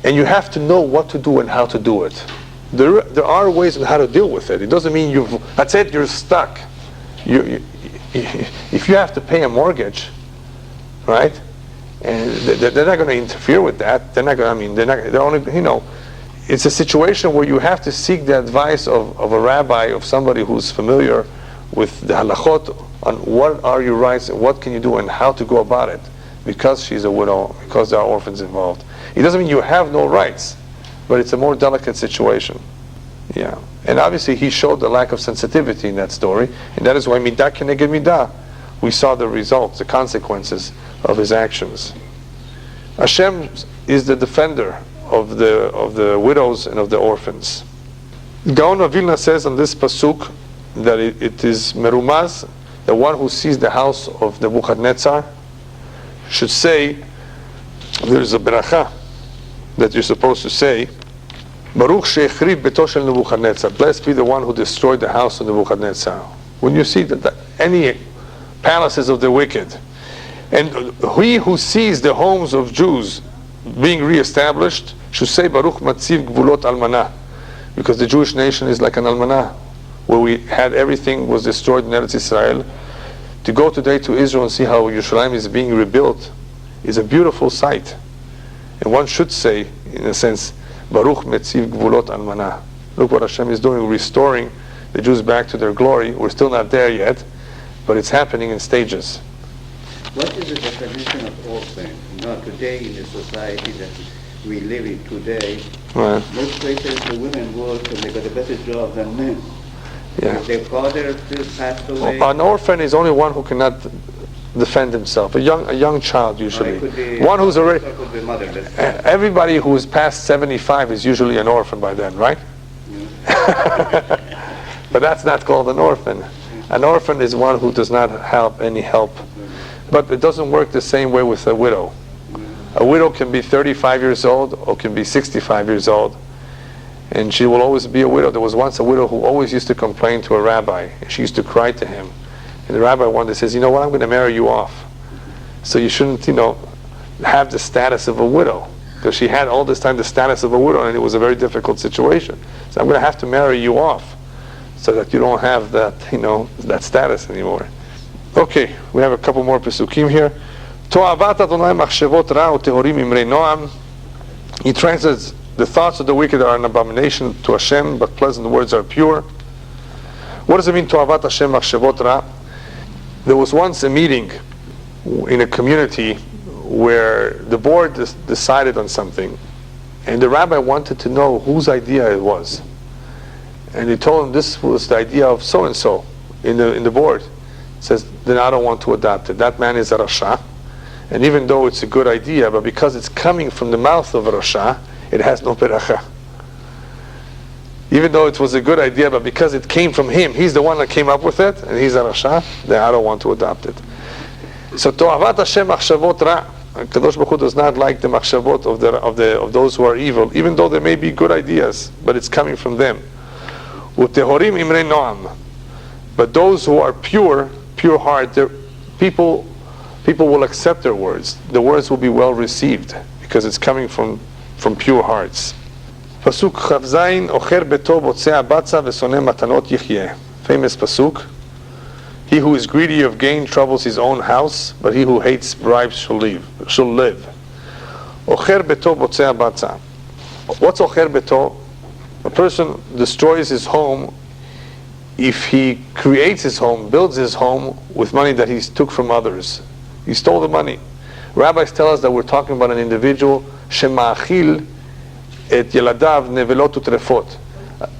Speaker 1: and you have to know what to do and how to do it. There are ways on how to deal with it. It doesn't mean that's it, you're stuck. If you have to pay a mortgage, right? And they're not going to interfere with that. They're only, you know, it's a situation where you have to seek the advice of a rabbi, of somebody who's familiar with the halachot on what are your rights and what can you do and how to go about it, because she's a widow, because there are orphans involved. It doesn't mean you have no rights, but it's a more delicate situation. Yeah. And obviously he showed the lack of sensitivity in that story, and that is why midah keneged midah, we saw the results, the consequences of his actions. Hashem is the defender of the widows and of the orphans. Gaon of Vilna says on this pasuk that it is merumaz, the one who sees the house of Nebuchadnezzar should say, there's a beracha that you're supposed to say, Baruch she'echrib beto shel Nebuchadnezzar, blessed be the one who destroyed the house of Nebuchadnezzar. When you see that any palaces of the wicked, and he who sees the homes of Jews being reestablished should say Baruch matziv gvulot almanah, because the Jewish nation is like an almanah, where we had everything was destroyed in Eretz Israel. To go today to Israel and see how Yerushalayim is being rebuilt is a beautiful sight. And one should say, in a sense, Baruch metziv gvulot almanah. Look what Hashem is doing, restoring the Jews back to their glory. We're still not there yet, but it's happening in stages.
Speaker 3: What is the definition of orphan? Today in the society that we live in today,
Speaker 1: Right.
Speaker 3: most places the women work and they got a better job than men.
Speaker 1: Yeah.
Speaker 3: If their father still passed away,
Speaker 1: An orphan is only one who cannot defend himself. A young child usually.
Speaker 3: it could be
Speaker 1: One who's already.
Speaker 3: or could be motherless.
Speaker 1: Everybody who is past 75 is usually an orphan by then, right? But that's not called an orphan. An orphan is one who does not have any help. But it doesn't work the same way with a widow. A widow can be 35 years old or can be 65 years old, and she will always be a widow. There was once a widow who always used to complain to a rabbi, and she used to cry to him. And the rabbi one day says, you know what, I'm going to marry you off. So you shouldn't, have the status of a widow, because she had all this time the status of a widow, and it was a very difficult situation. So I'm going to have to marry you off, so that you don't have that, that status anymore. Okay, we have a couple more pesukim here. To'avat Adonai machshavot ra u'tehorim imrei noam. He translates, the thoughts of the wicked are an abomination to Hashem, but pleasant words are pure. What does it mean, To'avat Hashem machshavot ra? There was once a meeting in a community where the board decided on something, and the rabbi wanted to know whose idea it was. And he told him this was the idea of so-and-so in the board. Says, then I don't want to adopt it. That man is a rasha, and even though it's a good idea, but because it's coming from the mouth of a rasha, it has no beracha. Even though it was a good idea, but because it came from him, he's the one that came up with it, and he's a rasha, then I don't want to adopt it. So to'avat Hashem machshavot ra. Kadosh Baruch Hu does not like the machshavot of those who are evil, even though there may be good ideas, but it's coming from them. U'tehorim imrei noam. But those who are pure heart, people will accept their words. The words will be well received because it's coming from pure hearts. Pasuk Chavzayin, Ocher beto botzea batza v'soneh matanot yichyeh. Famous pasuk. He who is greedy of gain troubles his own house, but he who hates bribes shall live. Ocher beto botzea batza. What's ocher beto? A person destroys his home if he creates his home, builds his home with money that he took from others. He stole the money. Rabbis tell us that we're talking about an individual shema'achil et yeladav nevelot utrefot.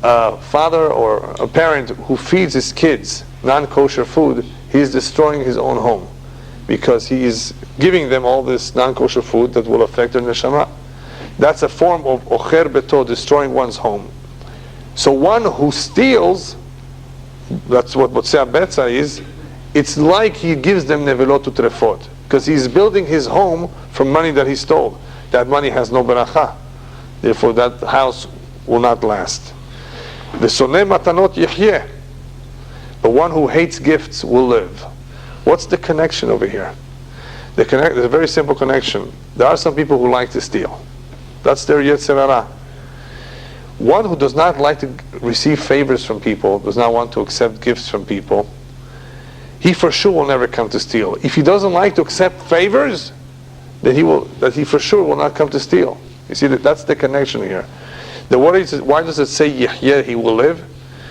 Speaker 1: A father or a parent who feeds his kids non-kosher food, he is destroying his own home because he is giving them all this non-kosher food that will affect their neshama. That's a form of ocher beto, destroying one's home. So one who steals, that's what botzea betza is, it's like he gives them nevelot utrefot, because he's building his home from money that he stole. That money has no beracha. Therefore that house will not last. V'soneh matanot yichyeh. The one who hates gifts will live. What's the connection over here? There's a very simple connection. There are some people who like to steal. That's their yetzer hara. One who does not like to receive favors from people, does not want to accept gifts from people, he for sure will never come to steal. If he doesn't like to accept favors, then he for sure will not come to steal. You see, that's the connection here. Why does it say Yehyeh, he will live?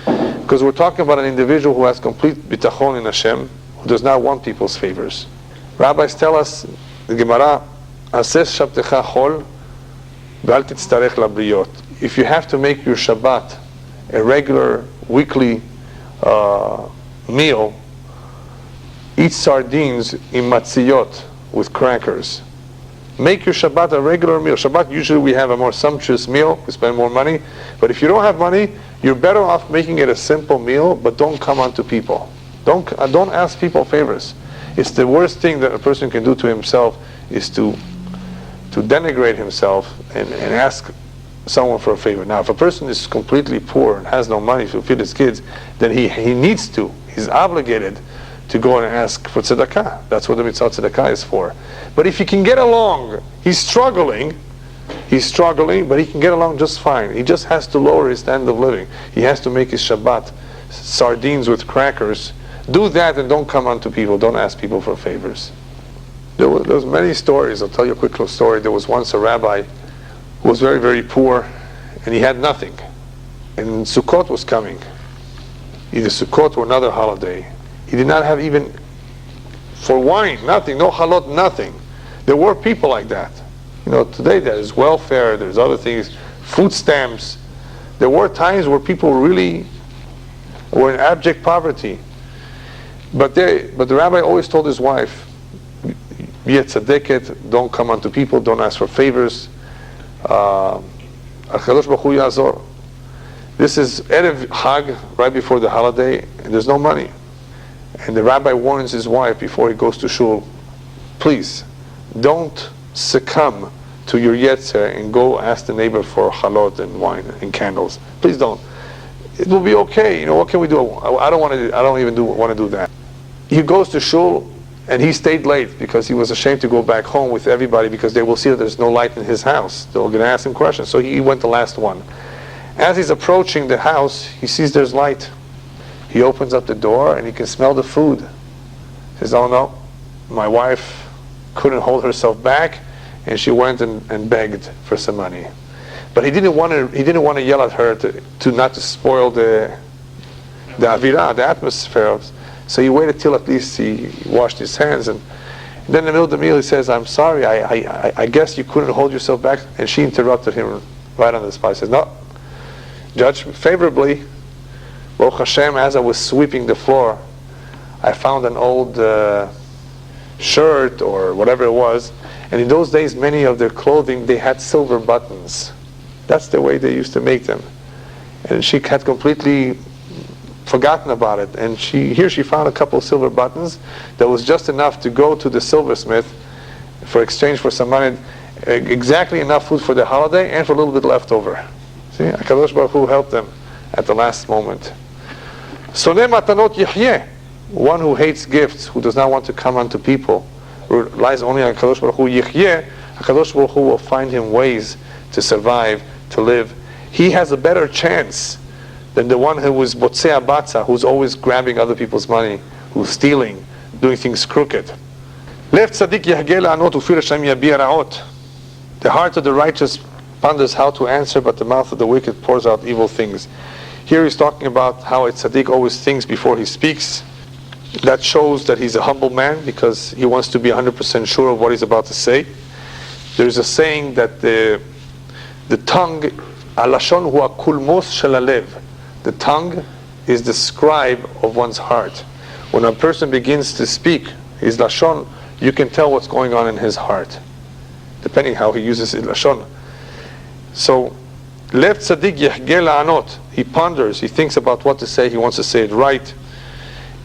Speaker 1: Because we're talking about an individual who has complete bitachon in Hashem, who does not want people's favors. Rabbis tell us, the Gemara, Aseh shabtecha chol, v'al titztarech labriyot. If you have to make your Shabbat a regular weekly meal, eat sardines in matziyot with crackers. Make your Shabbat a regular meal. Shabbat, usually we have a more sumptuous meal, we spend more money. But if you don't have money, you're better off making it a simple meal, but don't come unto people. Don't ask people favors. It's the worst thing that a person can do to himself is to denigrate himself and ask someone for a favor. Now, if a person is completely poor and has no money to feed his kids, then he needs to. He's obligated to go and ask for tzedakah. That's what the mitzvah tzedakah is for. But if he can get along, he's struggling, but he can get along just fine. He just has to lower his standard of living. He has to make his Shabbat sardines with crackers. Do that and don't come unto people. Don't ask people for favors. There was many stories. I'll tell you a quick little story. There was once a rabbi who was very, very poor, and he had nothing. And Sukkot was coming. Either Sukkot or another holiday. He did not have even for wine, nothing, no halot, nothing. There were people like that. You know, today there's welfare, there's other things, food stamps. There were times where people really were in abject poverty. But the rabbi always told his wife, be a tzaddiket, don't come unto people, don't ask for favors. HaKadosh Baruch Hu Yazor. This is Erev Hag, right before the holiday, and there's no money. And the rabbi warns his wife before he goes to shul, please, don't succumb to your yetzer and go ask the neighbor for halot and wine and candles. Please don't. It will be okay. You know, what can we do? I don't want to do that. He goes to shul, and he stayed late because he was ashamed to go back home with everybody because they will see that there's no light in his house. They're going to ask him questions. So he went the last one. As he's approaching the house, he sees there's light. He opens up the door and he can smell the food. He says, oh no, my wife couldn't hold herself back and she went and begged for some money. But he didn't want to yell at her to not to spoil the avirah, the atmosphere. So he waited till at least he washed his hands, and then in the middle of the meal he says, I'm sorry, I guess you couldn't hold yourself back. And she interrupted him right on the spot. He says, no, judge favorably. Baruch Hashem, as I was sweeping the floor, I found an old shirt or whatever it was, and in those days many of their clothing, they had silver buttons. That's the way they used to make them. And she had completely forgotten about it, and she found a couple of silver buttons that was just enough to go to the silversmith for exchange for some money, exactly enough food for the holiday and for a little bit left over. See, HaKadosh Baruch Hu helped them at the last moment. Soneh matanot yichyeh, one who hates gifts, who does not want to come unto people, relies only on HaKadosh Baruch Hu, yichyeh, HaKadosh Baruch Hu will find him ways to survive, to live. he has a better chance than the one who is botzea batza, who's always grabbing other people's money, who's stealing, doing things crooked. Lev tzadik yahgeh la'anot ufi rashaim yabia ra'ot. The heart of the righteous ponders how to answer, but the mouth of the wicked pours out evil things. Here he's talking about how a tzaddik always thinks before he speaks. That shows that he's a humble man because he wants to be 100% sure of what he's about to say. There's a saying that the tongue, alashon hu kulmos shel halev. The tongue is the scribe of one's heart. When a person begins to speak his lashon, you can tell what's going on in his heart, depending how he uses his lashon. So, lev tzadik yahgeh la'anot. He ponders, he thinks about what to say, he wants to say it right.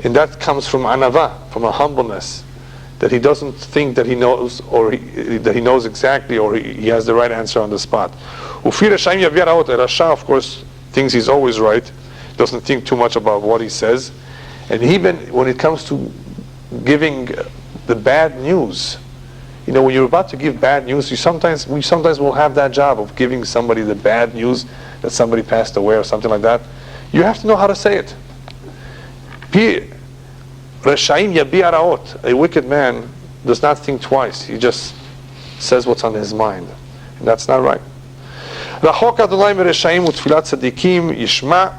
Speaker 1: And that comes from anava, from a humbleness, that he doesn't think that he knows, or that he knows exactly, or he has the right answer on the spot. Ufi rashaim yabia ra'ot. Rasha, of course, thinks he's always right, doesn't think too much about what he says. And even when it comes to giving the bad news, you know, when you're about to give bad news, we sometimes will have that job of giving somebody the bad news that somebody passed away or something like that. You have to know how to say it. Rashaim yabia ra'ot. A wicked man does not think twice. He just says what's on his mind. And that's not right. Rachok Adonai merashaim utfilat tzadikim yishma.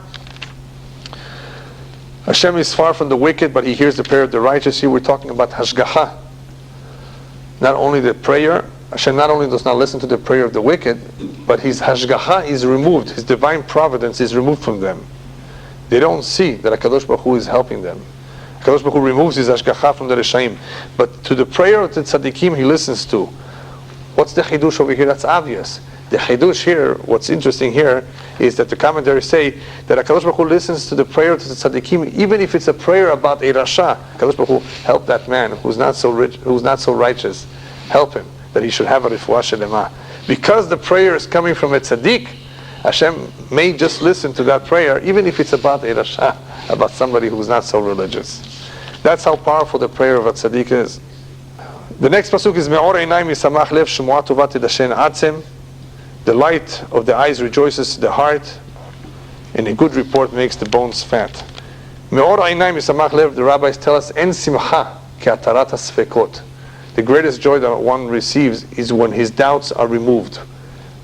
Speaker 1: Hashem is far from the wicked, but he hears the prayer of the righteous. Here we're talking about hashgacha. Not only the prayer, Hashem not only does not listen to the prayer of the wicked, but his hashgacha is removed. His divine providence is removed from them. They don't see that HaKadosh Baruch Hu is helping them. HaKadosh Baruch Hu removes his hashgacha from the reshaim. But to the prayer of the tzaddikim he listens to. What's the chidush over here? That's obvious. The chidush here, what's interesting here, is that the commentaries say that HaKadosh Baruch Hu listens to the prayer of the tzaddikim, even if it's a prayer about a rasha. HaKadosh Baruch Hu, help that man who's not so rich, who's not so righteous. Help him, that he should have a refuah shelema. Because the prayer is coming from a tzaddik, Hashem may just listen to that prayer, even if it's about a rasha, about somebody who's not so religious. That's how powerful the prayer of a tzaddik is. The next pasuk is Me'or einayim yisamach lev shmuah tova tidashen atzem. The light of the eyes rejoices the heart, and a good report makes the bones fat. Me'or einayim yisamach lev, the rabbis tell us, en simcha ke'atarat hasfekot. The greatest joy that one receives is when his doubts are removed,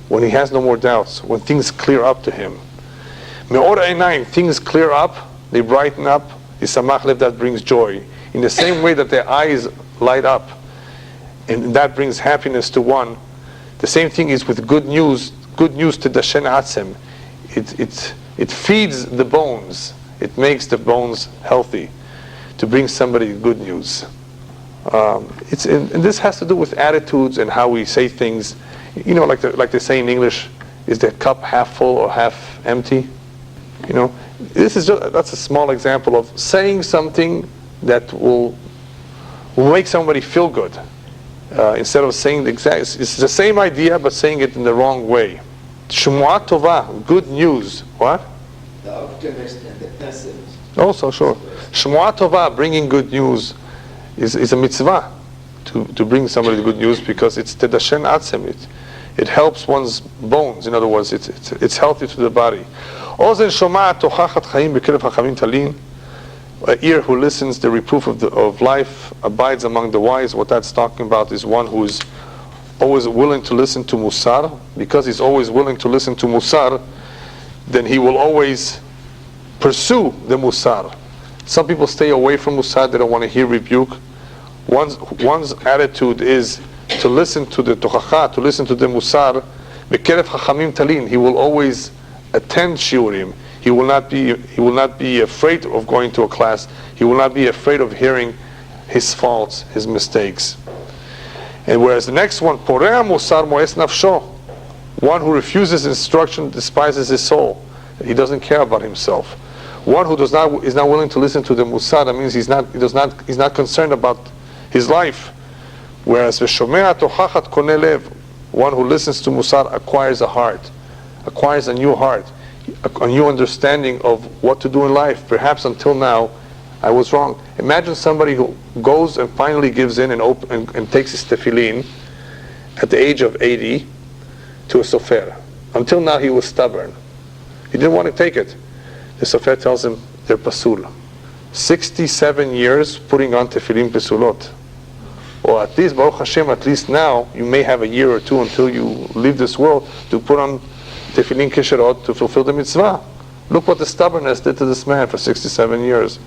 Speaker 1: when he has no more doubts, when things clear up to him. Me'or einayim, things clear up, they brighten up. Yisamach lev, that brings joy. In the same way that the eyes light up, and that brings happiness to one, the same thing is with good news to dashen atzem. It feeds the bones. It makes the bones healthy to bring somebody good news. And this has to do with attitudes and how we say things. You know, like they say in English, is the cup half full or half empty? You know, that's a small example of saying something that will make somebody feel good. Instead of saying it's the same idea, but saying it in the wrong way. Shmuah tova, good news. What?
Speaker 5: The optimist and the pessimist.
Speaker 1: Also, sure. Shmuah tova, bringing good news, is a mitzvah to bring somebody the good news, because it's tedashen atzem. It helps one's bones. In other words, it's healthy to the body. Ozen shoma'at tochachat chaim b'kerev hachamim talin. An ear who listens the reproof of life abides among the wise. What that's talking about is one who is always willing to listen to musar. Because he's always willing to listen to musar, then he will always pursue the musar. Some people stay away from musar, they don't want to hear rebuke. One's attitude is to listen to the tochacha, to listen to the musar. B'keref hachamim talin, he will always attend shiurim. He will not be afraid of going to a class. He will not be afraid of hearing his faults, his mistakes. And whereas the next one, Porea musar moes nafsho, one who refuses instruction despises his soul. He doesn't care about himself. One who is not willing to listen to the musar, that means he's not concerned about his life. Whereas v'shomea tochachat koneh lev, one who listens to musar acquires a heart, acquires a new heart, a new understanding of what to do in life. Perhaps until now I was wrong. Imagine somebody who goes and finally gives in and takes his tefillin at the age of 80 to a sofer. Until now he was stubborn. He didn't want to take it. The Sofer tells him they're pasul. 67 years putting on tefillin pesulot. Or at least, Baruch Hashem, at least now, you may have a year or two until you leave this world to put on tefillin kesherot to fulfill the mitzvah. Look what the stubbornness did to this man for 67 years.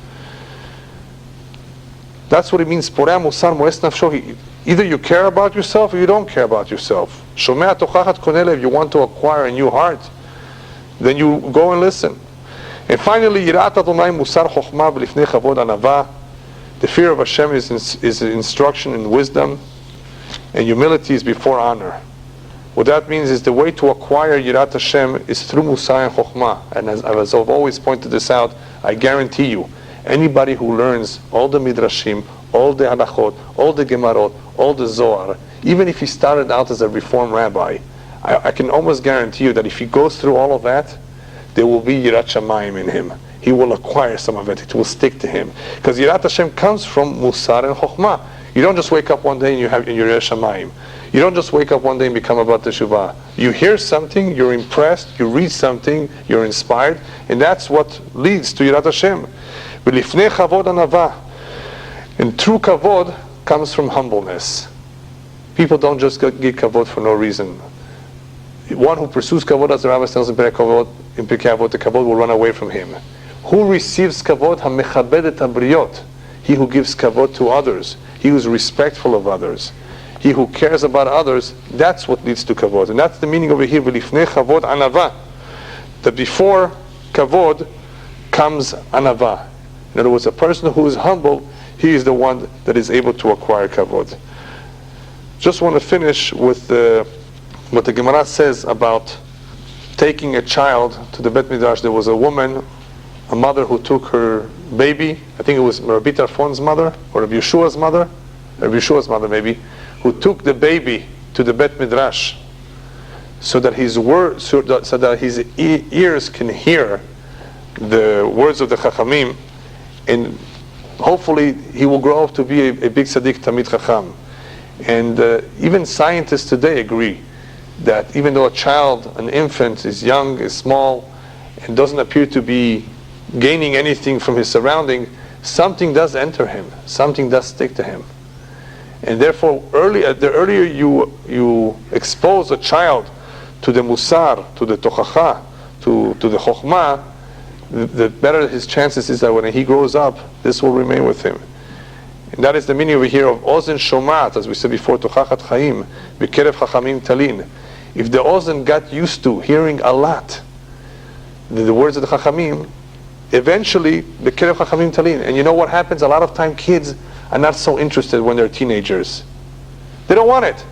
Speaker 1: That's what it means. Porei musar moes nafsho. Either you care about yourself or you don't care about yourself. Shomea tochachat koneh, if you want to acquire a new heart, then you go and listen. And finally, yirat Adonai musar chokhmah v'lifnei chavod anava. The fear of Hashem is instruction in wisdom, and humility is before honor. What that means is the way to acquire yirat Hashem is through musar and chokhmah. And as I've always pointed this out, I guarantee you, anybody who learns all the midrashim, all the halachot, all the gemarot, all the zohar, even if he started out as a reform rabbi, I can almost guarantee you that if he goes through all of that, there will be yirat shamayim in him. He will acquire some of it. It will stick to him. Because yirat Hashem comes from musar and chokhmah. You don't just wake up one day and you have yirat shamayim. You don't just wake up one day and become about teshuvah. You hear something, you're impressed, you read something, you're inspired, and that's what leads to yirat Hashem. V'lifnei chavod anava. And true kavod comes from humbleness. People don't just get kavod for no reason. One who pursues kavod, as the Rabbi tells in Pirkei Avot, the kavod will run away from him. Who receives kavod? Ha-mechabed et habriyot. He who gives kavod to others. He who is respectful of others. He who cares about others. That's what leads to kavod. And that's the meaning over here. V'lifnei chavod anava. That before kavod comes anava. In other words, a person who is humble, he is the one that is able to acquire kavod. Just want to finish with what the Gemara says about taking a child to the Bet Midrash. There was a woman, a mother who took her baby, I think it was Rabbi Tarfon's mother, or Rabbi Yeshua's mother maybe, who took the baby to the Bet Midrash so that his ears can hear the words of the Chachamim, and hopefully he will grow up to be a big tzaddik, Tamid Chacham. And even scientists today agree that even though a child, an infant, is young, is small, and doesn't appear to be gaining anything from his surrounding, something does enter him, something does stick to him. And therefore, the earlier you expose a child to the musar, to the tochacha, to the chokhmah, the better his chances is that when he grows up, this will remain with him. And that is the meaning over here of ozen shomat, as we said before, tochachat chaim, b'kerev chachamim talin. If the ozen got used to hearing a lot the words of the chachamim, eventually b'kerev chachamim talin. And you know what happens? A lot of time kids are not so interested when they're teenagers. They don't want it.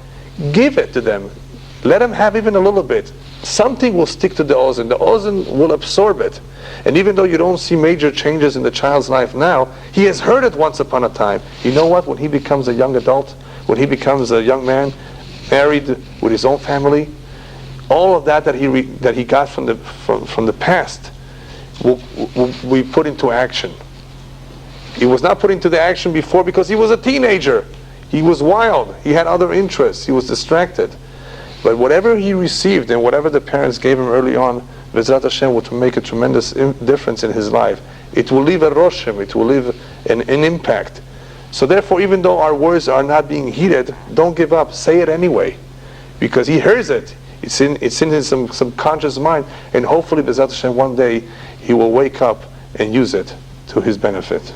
Speaker 1: Give it to them. Let them have even a little bit. Something will stick to the ozen. The ozen will absorb it. And even though you don't see major changes in the child's life now, he has heard it once upon a time. You know what? When he becomes a young adult, when he becomes a young man, married with his own family, all of that he got from the past will be put into action. He was not put into the action before because he was a teenager. He was wild. He had other interests. He was distracted. But whatever he received and whatever the parents gave him early on, Bezrat Hashem would make a tremendous difference in his life. It will leave a roshem, it will leave an impact. So therefore, even though our words are not being heeded, don't give up. Say it anyway. Because he hears it. It's in his subconscious mind. And hopefully, Bezrat Hashem, one day, he will wake up and use it to his benefit.